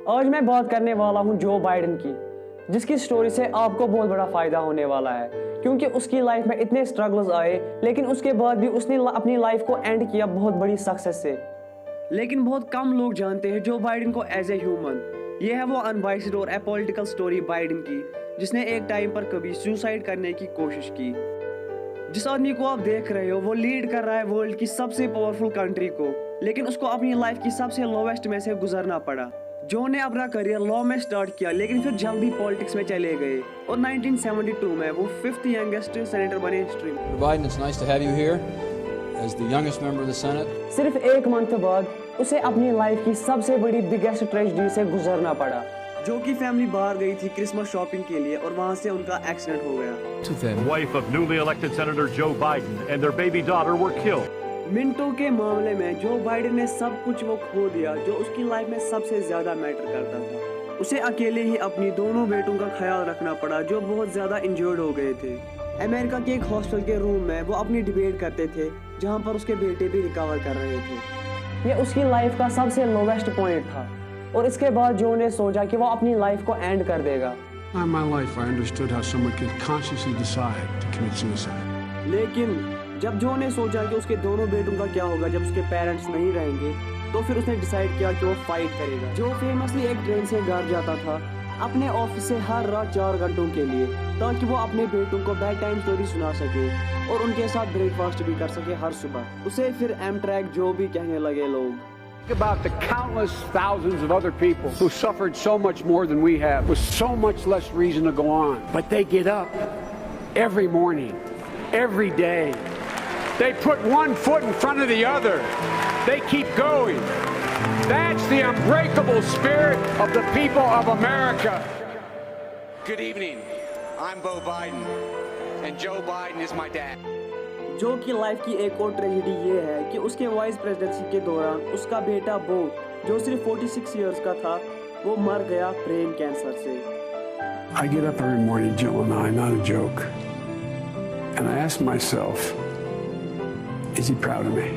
आज मैं बात करने वाला हूं जो बाइडेन की, जिसकी स्टोरी से आपको बहुत बड़ा फायदा होने वाला है, क्योंकि उसकी लाइफ में इतने स्ट्रगल्स आए, लेकिन उसके बाद भी उसने अपनी लाइफ को एंड किया बहुत बड़ी सक्सेस से। लेकिन बहुत कम लोग जानते हैं जो बाइडेन को एज ए ह्यूमन। ये है वो अनबाइस्ड और एपॉलिटिकल स्टोरी बाइडेन की, जिसने एक टाइम पर कभी सुसाइड करने की कोशिश की। जिस आदमी को आप देख रहे हो वो लीड कर रहा है वर्ल्ड की सबसे पावरफुल कंट्री को, लेकिन उसको अपनी लाइफ की सबसे लोवेस्ट में से गुजरना पड़ा। जो ने अपना करियर लॉ में स्टार्ट किया, लेकिन फिर जल्दी पॉलिटिक्स में चले गए और 1972 में वो 5th यंगेस्ट सेनेटर बने हिस्ट्री में। Biden, it's nice to have you here as the youngest member of the Senate. सिर्फ एक मंथ बाद उसे अपनी लाइफ की सबसे बड़ी बिगेस्ट ट्रेजेडी से गुजरना पड़ा, जो कि फैमिली बाहर गई थी क्रिसमस शॉपिंग के लिए और वहां से उनका एक्सीडेंट हो गया। The wife of newly elected Senator Joe Biden and their baby daughter were killed. मिनटों के मामले में जो बाइडेन ने सब कुछ वो खो दिया जो उसकी लाइफ में सबसे ज्यादा मैटर करता था। उसे अकेले ही अपनी दोनों बेटों का ख्याल रखना पड़ा जो बहुत ज्यादा इंजर्ड हो गए थे। अमेरिका के एक हॉस्टल के रूम में वो अपनी डिबेट करते थे, जहां पर उसके बेटे भी रिकवर कर रहे थे। ये उसकी लाइफ का सबसे लोवेस्ट पॉइंट था और इसके बाद जो ने सोचा कि वो अपनी लाइफ को एंड कर देगा। In my life, I understood how someone could consciously decide to commit suicide. लेकिन जब जो ने सोचा कि उसके दोनों बेटों का क्या होगा जब उसके पेरेंट्स नहीं रहेंगे, तो फिर उसने डिसाइड किया कि वो फाइट करेगा। जो फेमसली एक ट्रेन से घर जाता था अपने ऑफिस से हर रात 4 घंटों के लिए, ताकि वो अपने बेटों को बेड टाइम स्टोरी सुना सके और उनके साथ ब्रेकफास्ट भी कर सके हर सुबह। उसे फिर एमट्रैक जो भी कहने लगे लोग। Think about the countless thousands of other people who suffered so much more than we have, with so much less reason to go on. But they get up every morning, every day. They put one foot in front of the other. They keep going. That's the unbreakable spirit of the people of America. Good evening. I'm Beau Biden, and Joe Biden is my dad. जो की life की एक और tragedy ये है कि उसके vice presidency के दौरान उसका बेटा बो, जो सिर्फ 46 इयर्स का था, वो मर गया ब्रेन कैंसर से। I get up every morning, Jill and I, not a joke, and I ask myself, is he proud of me?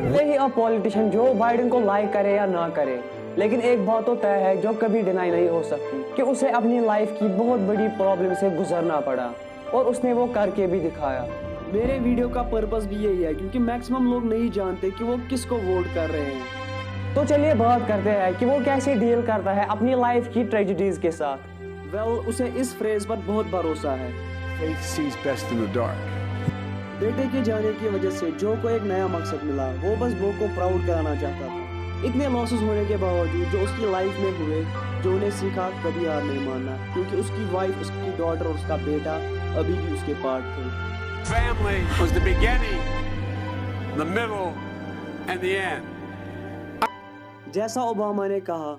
भले ही अब पॉलिटिशियन जो बाइडेन को लाइक करे या ना करे, लेकिन एक बात तो तय है जो कभी डिनाई नहीं हो सकती कि उसे अपनी लाइफ की बहुत बड़ी प्रॉब्लम से गुजरना पड़ा और उसने वो करके भी दिखाया। मेरे वीडियो का पर्पस भी यही है क्योंकि मैक्सिमम लोग नहीं जानते कि वो किसको वोट कर रहे हैं। तो चलिए बात करते हैं कि वो कैसे डील करता है अपनी लाइफ की ट्रेजेडीज के साथ। उसे इस फ्रेज पर बहुत भरोसा है, Faith sees best in the dark. बेटे के जाने की वजह से जो को एक नया मकसद मिला, वो बस बो को प्राउड कराना चाहता था। इतने लॉसेस होने के बावजूद जो उसकी लाइफ में हुए, जो ने सीखा कभी हार नहीं मानना, क्योंकि उसकी वाइफ, उसकी डॉटर और उसका बेटा अभी भी उसके पार्ट थे। Family was the beginning, the middle, and the end. जैसा ओबामा ने कहा,